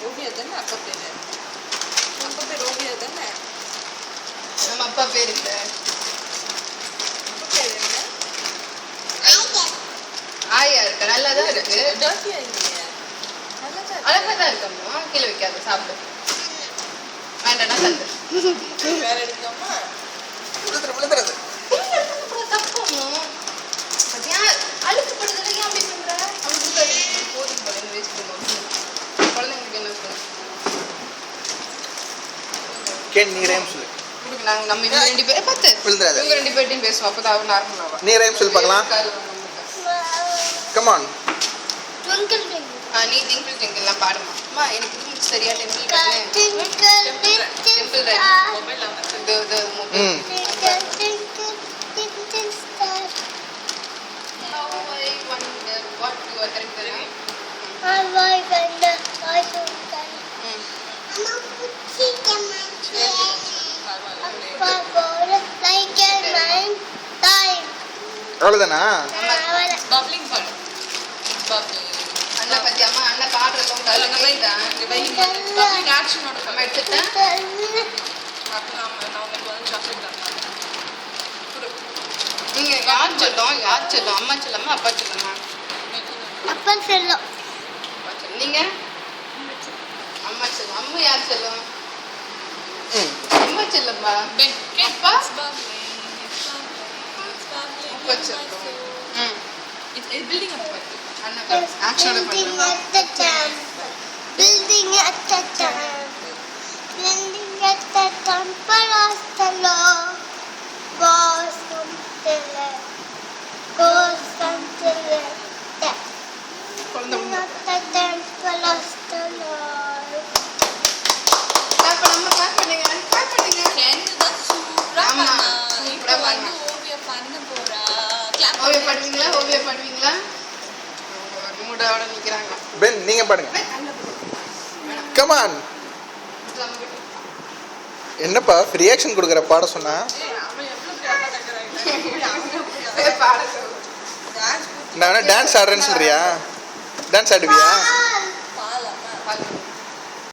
ஓவியா தானே அப்பா பேரு? அப்பா பேர் ஓவியா தானே? நம்ம அப்பா பேர் இல்ல. அப்பா பேர் என்ன? ஆயா இருக்கு, நல்லா தான் இருக்கு. டர்ட்டியா இல்லையே, அழகா தான் இருக்கம்மா. கீழே வைக்காத, சாப்பிடு. வேண்டாம்னா தந்து. வேற எடுக்காமா விழுந்துறது தப்பம்மா. பத்தியா அழுக்குப்படுறதுல ஏன் அப்படி பண்ற? அவங்களுக்கு போதும் போல வேஸ்ட் பண்ணுவோம். குழந்தைங்களுக்கு என்ன சொல்லுங்க? கேன் நீ ரேம் சொல்லு. நாங்கள் நம்ம இவங்க 2 பேரும் பார்த்து விழுந்துறாத. இவங்க 2 பேர்ட்டையும் பேசுவோம். அப்போ தான் நார்மல் ஆகும். நீ ரேம் சொல்லு பார்க்கலாம். Come on. நீ டிங்கிள் டிங்கிள்லாம் பாடுமா. அம்மா எனக்கு இது சரியா டெம்பிள் டெம்பிள் மொபைல் இது மொபைல். அவ்வளோதானா? பப்ளிங் பாடு. அண்ணா பத்தி அம்மா அண்ணா பாடுறதும் பப்ளிங் ஆக்ஷனோட அம்மா எடுத்துட்டேன். நான் உங்களுக்கு வந்து சாக்லேட் தரேன். நீங்க யார் சொல்லும்? யார் சொல்லும்? அம்மா சொல்லம்மா அப்பா சொல்லம்மா? அப்பா செல்லம். அப்பா சொல்லும். நீங்க அம்மா சொல்லும். அம்மா யார் சொல்லும்? அம்மா சொல்லம்மா. அப்பா அப்பா சொல்லும். பில்டிங் அப்பா அண்ணா ஆக்ஷனோட Building பண்ணுறோம். at the temple. Building at the temple. Building at the temple of the Lord. Goes until it. Goes until it. குழந்தை Building at the temple of the Lord. clap பண்ணுங்க. clap பண்ணுங்க. clap பண்ணுங்க. கேன்தான் சூப்பரா ஆமா, பண்ணா. சூப்பரா இப்போ வந்து பண்ணா. ஓவியா பண்ண போறா. கிளாப் ஓவிய பாடுவீங்களா? ஓவிய பாடுவீங்களா? மூடோட நிக்கிறாங்க. பென் நீங்க பாடுங்க. Come on. என்னப்பா ரியாக்ஷன் கொடுக்குற பாட சொன்னா? அவன் எவ்வளவு கிளாப்பா தக்கறாங்க. பாட சொல்லு. டான்ஸ் நான் டான்ஸ் ஆடுறேன்னு சொல்றியா? டான்ஸ் ஆடுவியா?